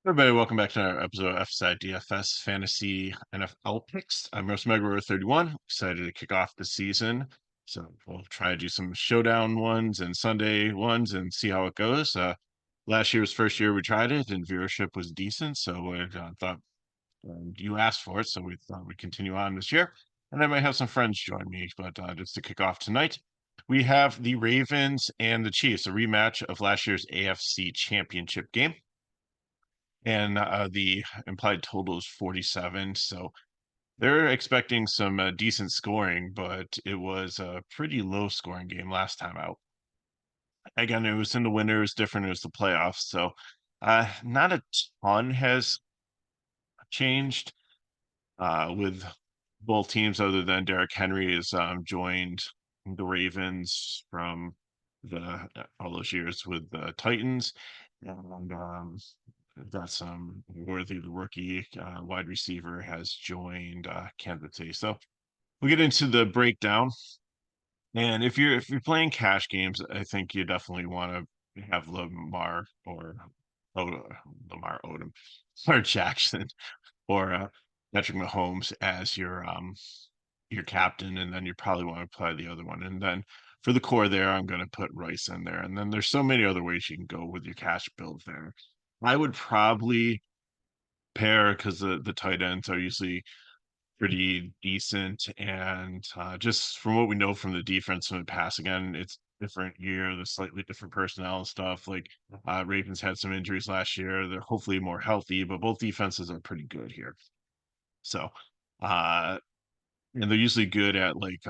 Everybody, welcome back to another episode of FSI DFS Fantasy NFL Picks. I'm Russ Megler, 31. Excited to kick off the season. So we'll try to do some showdown ones and Sunday ones and see how it goes. Last year was first year we tried it, and viewership was decent. So we thought you asked for it, so we thought we'd continue on this year. And I might have some friends join me, but just to kick off tonight, we have the Ravens and the Chiefs, a rematch of last year's AFC Championship game, and the implied total is 47. So they're expecting some decent scoring, but it was a pretty low scoring game last time out. Again, it was in the winter, it was different, it was the playoffs. So not a ton has changed with both teams, other than Derrick Henry has joined the Ravens from the all those years with the Titans. And that's Worthy, the rookie wide receiver, has joined Kansas City. So we'll get into the breakdown. And if you're playing cash games, I think you definitely want to have Od- Lamar Odom or Jackson or Patrick Mahomes as your captain, and then you probably want to play the other one. And then for the core there, I'm going to put Rice in there. And then there's so many other ways you can go with your cash build there. I would probably pair, because the tight ends are usually pretty decent, and just from what we know from the defense and the pass, again, it's different year, the slightly different personnel and stuff. Like Ravens had some injuries last year. They're hopefully more healthy, but both defenses are pretty good here. So uh and they're usually good at like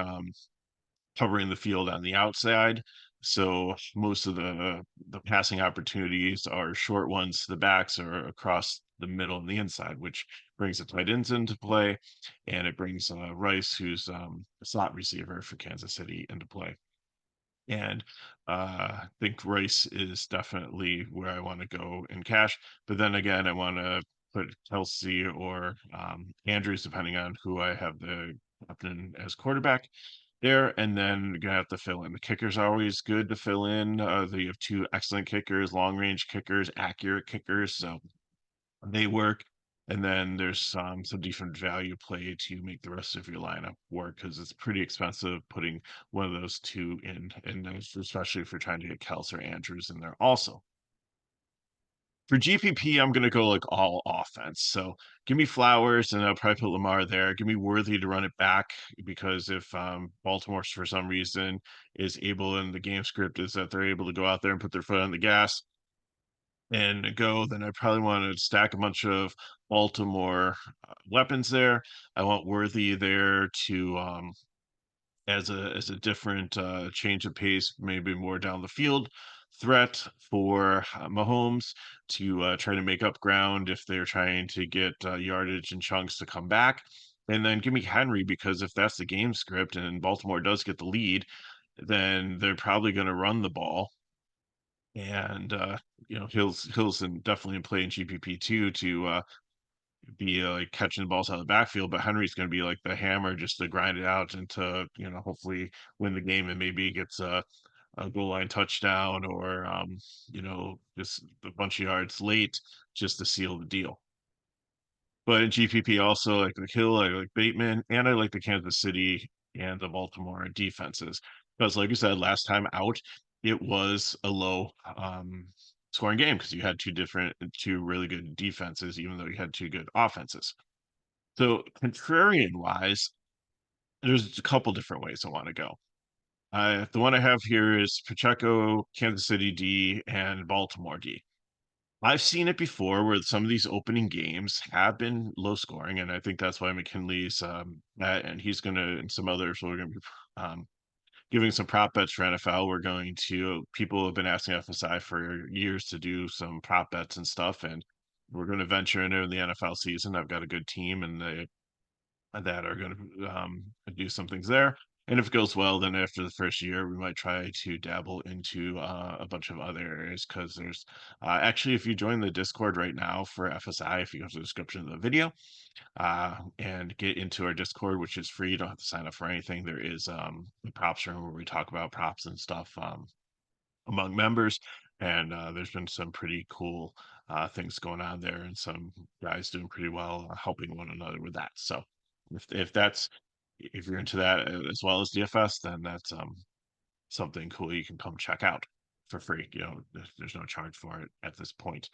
covering the field on the outside. So most of the passing opportunities are short ones to the backs or across the middle and the inside, which brings the tight ends into play, and it brings Rice, who's a slot receiver for Kansas City, into play. And I think Rice is definitely where I want to go in cash. But then again, I want to put Kelsey or Andrews, depending on who I have the captain as quarterback there. And then you're gonna have to fill in. The kickers are always good to fill in. You have two excellent kickers, long range kickers, accurate kickers. So they work. And then there's some different value play to make the rest of your lineup work, because it's pretty expensive putting one of those two in, and especially if you're trying to get Kels or Andrews in there also. For GPP, I'm going to go like all offense. So give me Flowers, and I'll probably put Lamar there. Give me Worthy to run it back, because if Baltimore, for some reason, is able, and the game script is that they're able to go out there and put their foot on the gas and go, then I probably want to stack a bunch of Baltimore weapons there. I want Worthy there to as a different change of pace, maybe more down the field threat for Mahomes to try to make up ground if they're trying to get yardage and chunks to come back. And then give me Henry, because if that's the game script and Baltimore does get the lead, then they're probably going to run the ball. And Hill's definitely in play in GPP too, to be like catching the balls out of the backfield, but Henry's going to be like the hammer, just to grind it out and to hopefully win the game, and maybe gets a goal line touchdown, or just a bunch of yards late, just to seal the deal. But in GPP also, like the Hill, I like Bateman, and I like the Kansas City and the Baltimore defenses, because like you said, last time out, it was a low scoring game, because you had two really good defenses, even though you had two good offenses. So contrarian wise, there's a couple different ways I want to go. The one I have here is Pacheco, Kansas City D, and Baltimore D. I've seen it before where some of these opening games have been low scoring, and I think that's why McKinley's and he's going to, and some others, we're going to be giving some prop bets for NFL. People have been asking FSI for years to do some prop bets and stuff, and we're going to venture into the NFL season. I've got a good team, and that are going to do some things there. And if it goes well, then after the first year, we might try to dabble into a bunch of other areas, because there's actually, if you join the Discord right now for FSI, if you go to the description of the video and get into our Discord, which is free, you don't have to sign up for anything. There is a props room where we talk about props and stuff among members. and there's been some pretty cool things going on there, and some guys doing pretty well, helping one another with that. So if you're into that as well as DFS, then that's something cool you can come check out for free. You know, there's no charge for it at this point.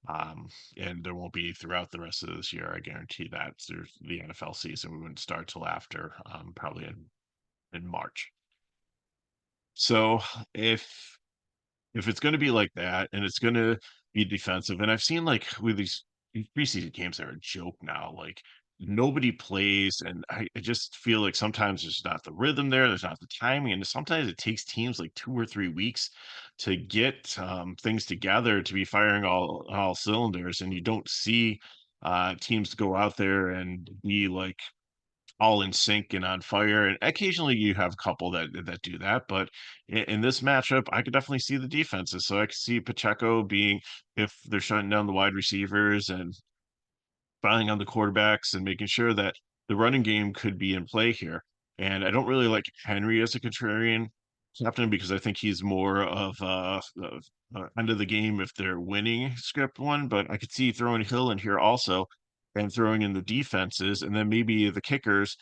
Um, and there won't be throughout the rest of this year. I guarantee that. There's the NFL season wouldn't start till after, probably in March. So if if it's going to be like that and it's going to be defensive, and I've seen like with these preseason games are a joke now. Like nobody plays, and I just feel like sometimes there's not the rhythm there, there's not the timing, and sometimes it takes teams like 2 or 3 weeks to get things together to be firing all cylinders, and you don't see teams go out there and be like all in sync and on fire. And occasionally you have a couple that do that, but in this matchup, I could definitely see the defenses. So I could see Pacheco being, if they're shutting down the wide receivers and filing on the quarterbacks and making sure that the running game could be in play here. And I don't really like Henry as a contrarian captain because I think he's more of end of the game if they're winning script one. But I could see throwing Hill in here also and throwing in the defenses and then maybe the kickers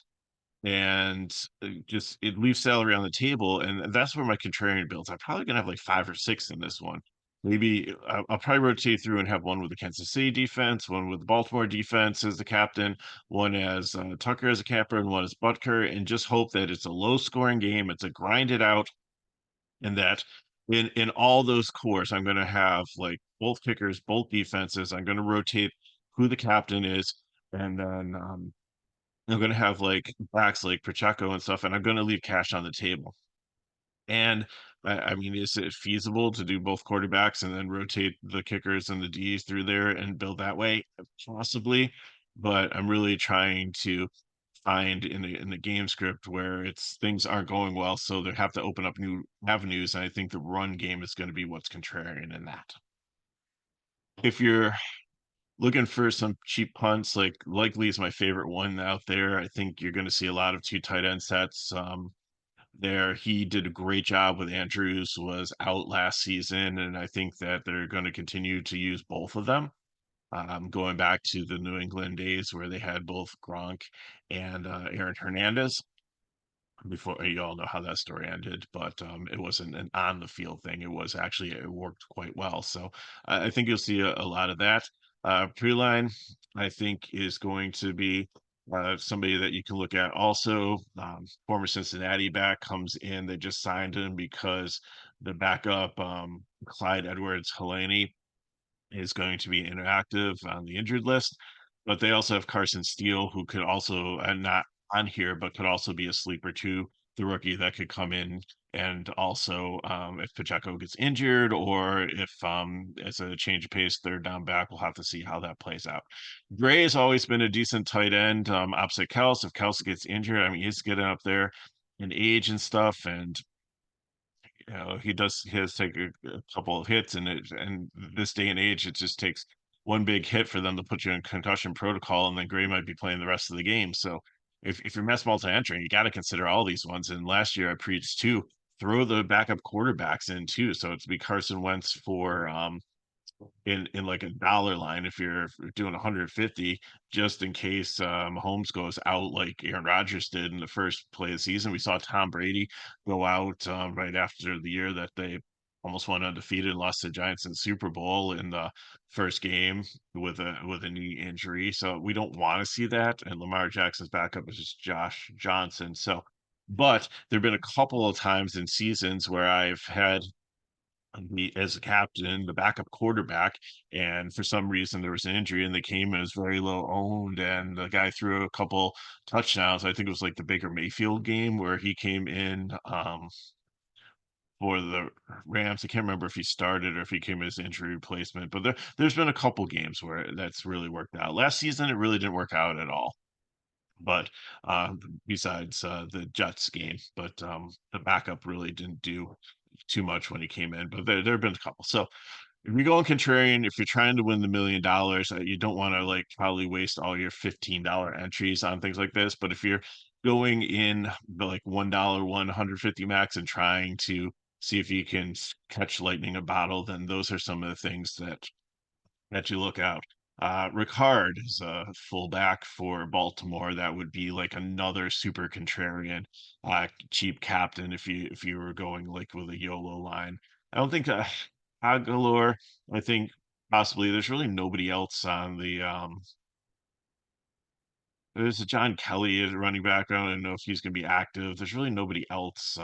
and just it leaves salary on the table, and that's where my contrarian builds. I'm probably gonna have like 5 or 6 in this one. Maybe I'll probably rotate through and have one with the Kansas City defense, one with the Baltimore defense as the captain, one as Tucker as a capper, and one as Butker, and just hope that it's a low scoring game. It's a grind it out, and that in all those cores, I'm gonna have like both kickers, both defenses. I'm gonna rotate who the captain is, and then I'm gonna have like backs like Pacheco and stuff, and I'm gonna leave cash on the table. And I mean, is it feasible to do both quarterbacks and then rotate the kickers and the Ds through there and build that way? Possibly, but I'm really trying to find in the game script where it's things aren't going well, so they have to open up new avenues. And I think the run game is going to be what's contrarian in that. If you're looking for some cheap punts, like likely is my favorite one out there. I think you're going to see a lot of two tight end sets. There, he did a great job with Andrews, was out last season, and I think that they're going to continue to use both of them. Going back to the New England days where they had both Gronk and Aaron Hernandez before you all know how that story ended, but it wasn't an on the field thing. It was actually it worked quite well. So I think you'll see a lot of that. Pre-line, I think, is going to be somebody that you can look at. Also, former Cincinnati back comes in. They just signed him because the backup, Clyde Edwards-Helaine, is going to be inactive on the injured list. But they also have Carson Steele, who could also, and not on here, but could also be a sleeper too, the rookie that could come in. And also, if Pacheco gets injured or if as a change of pace, third down back, we'll have to see how that plays out. Gray has always been a decent tight end opposite Kels. If Kels gets injured, I mean, he's getting up there in age and stuff. And you know, he has take a couple of hits, and this day and age, it just takes one big hit for them to put you in concussion protocol, and then Gray might be playing the rest of the game. So if you're mass multi-entering, you got to consider all these ones. And last year I preached too, throw the backup quarterbacks in too. So it's be Carson Wentz for in like a dollar line if you're doing 150 just in case Mahomes goes out like Aaron Rodgers did in the first play of the season. We saw Tom Brady go out right after the year that they almost went undefeated and lost to the Giants in the Super Bowl in the first game with a knee injury. So we don't want to see that. And Lamar Jackson's backup is just Josh Johnson. So but there've been a couple of times in seasons where I've had me as a captain, the backup quarterback, and for some reason there was an injury and they came as very low owned, and the guy threw a couple touchdowns. I think it was like the Baker Mayfield game where he came in for the Rams. I can't remember if he started or if he came as injury replacement, but there's been a couple games where that's really worked out. Last season it really didn't work out at all. But besides the Jets game, but the backup really didn't do too much when he came in. But there have been a couple. So if you're going contrarian, if you're trying to win the $1 million, you don't want to like probably waste all your $15 entries on things like this. But if you're going in the like $1, 150 max and trying to see if you can catch lightning in a bottle, then those are some of the things that you look out. Ricard is a fullback for Baltimore. That would be like another super contrarian, cheap captain if you were going like with a YOLO line. I don't think Aguilar. I think possibly there's really nobody else on the there's a John Kelly as a running back. I don't know if he's going to be active. There's really nobody else.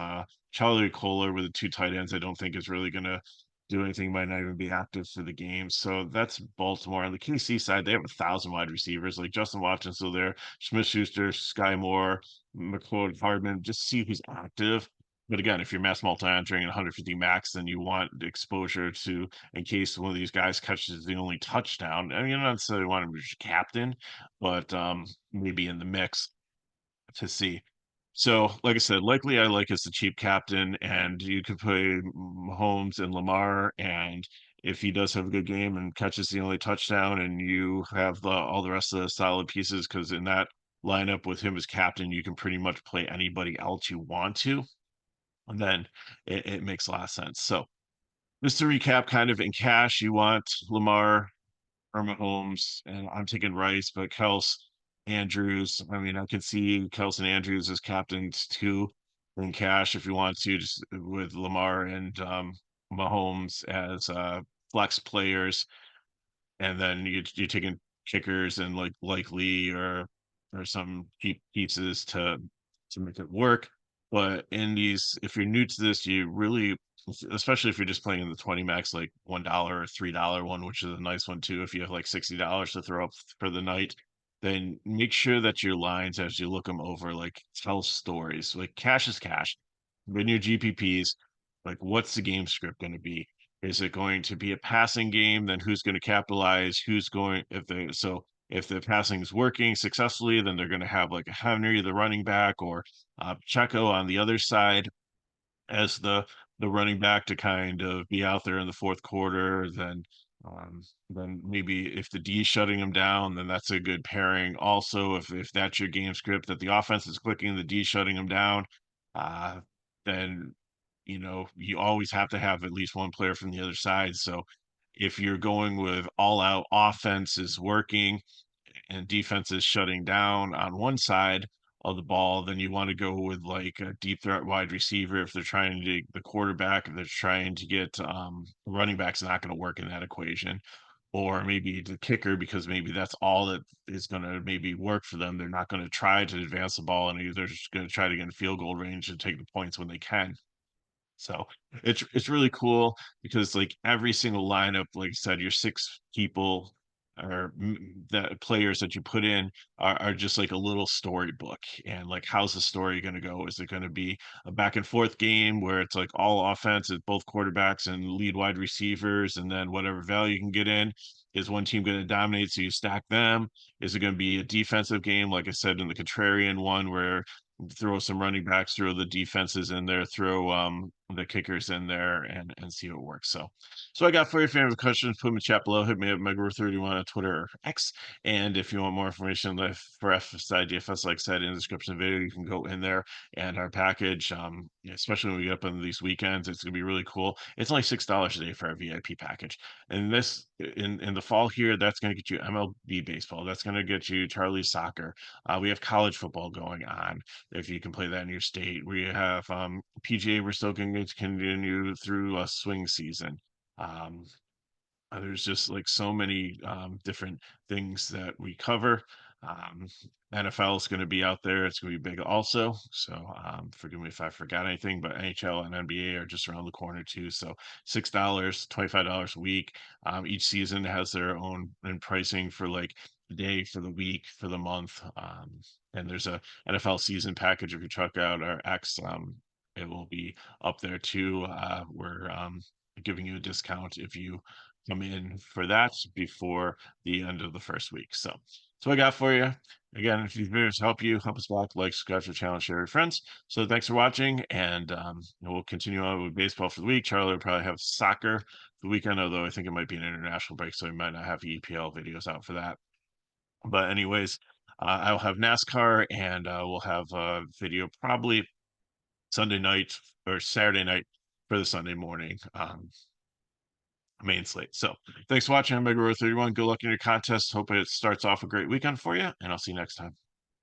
Charlie Kohler with the two tight ends, I don't think is really going to do anything. Might not even be active for the game. So that's Baltimore. On the KC side, they have 1,000 wide receivers like Justin Watson's still there, Smith Schuster, Sky Moore, McLeod Hardman. Just see who's active. But again, if you're mass multi entering at 150 max, then you want exposure to in case one of these guys catches the only touchdown. I mean, I don't necessarily want him to be captain, but maybe in the mix to see. So, like I said, likely I like as the cheap captain, and you could play Mahomes and Lamar, and if he does have a good game and catches the only touchdown, and you have all the rest of the solid pieces, because in that lineup with him as captain, you can pretty much play anybody else you want to, and then it makes a lot of sense. So, just to recap, kind of in cash, you want Lamar, Irma Holmes, and I'm taking Rice, but Kels, Andrews. I mean, I could see Kels and Andrews as captains too in cash if you want to, just with Lamar and Mahomes as flex players, and then you're taking kickers and like likely or some cheap pieces to make it work. But in these, if you're new to this, you really, especially if you're just playing in the 20 max, like $1 or $3 one, which is a nice one too. If you have like $60 to throw up for the night, then make sure that your lines, as you look them over, like tell stories. Like cash is cash. When your GPPs, like what's the game script going to be? Is it going to be a passing game? Then who's going to capitalize? Who's going if the passing is working successfully, then they're going to have like a Henry, the running back, or Checo on the other side as the running back to kind of be out there in the fourth quarter. Then maybe if the D is shutting them down, then that's a good pairing. Also, if that's your game script that the offense is clicking, the D shutting them down, uh, then you always have to have at least one player from the other side. So if you're going with all out offense is working and defense is shutting down on one side of the ball, then you want to go with like a deep threat wide receiver if they're trying to the quarterback, if they're trying to get running backs not going to work in that equation. Or maybe the kicker, because maybe that's all that is going to maybe work for them. They're not going to try to advance the ball, and they're just going to try to get in field goal range and take the points when they can. So it's really cool because like every single lineup, like I said, your six people or the players that you put in are just like a little storybook. And like, how's the story going to go? Is it going to be a back and forth game where it's like all offense, it's both quarterbacks and lead wide receivers, and then whatever value you can get in? Is one team going to dominate so you stack them? Is it going to be a defensive game, like I said, in the contrarian one where throw some running backs, throw the defenses in there, throw the kickers in there, and see what works. So I got for you. If you have questions, put them in the chat below. Hit me up Megawar31 on Twitter or X. And if you want more information for FSI DFS, like I said in the description of the video, you can go in there and our package. Especially when we get up on these weekends, it's gonna be really cool. It's only $6 a day for our VIP package. And this in the fall here, that's gonna get you MLB baseball. That's gonna get you Charlie soccer. We have college football going on if you can play that in your state. We have PGA. We're still going to continue through a swing season. Um, there's just like so many different things that we cover. Um, NFL is going to be out there. It's going to be big also. So forgive me if I forgot anything, but NHL and NBA are just around the corner too. So $6, $25 a week. Each season has their own and pricing for like the day, for the week, for the month. And there's a NFL season package. If you check out our X, it will be up there too. We're giving you a discount if you come in for that before the end of the first week. So I got for you. Again, if these videos help us back, like, subscribe to the channel, share with your friends. So thanks for watching, and we'll continue on with baseball for the week. Charlie will probably have soccer for the weekend, although I think it might be an international break, so we might not have EPL videos out for that. But anyways, I'll have NASCAR, and we'll have a video probably Sunday night or Saturday night for the Sunday morning main slate. So thanks for watching. I'm Mega 31. Good luck in your contest. Hope it starts off a great weekend for you, and I'll see you next time.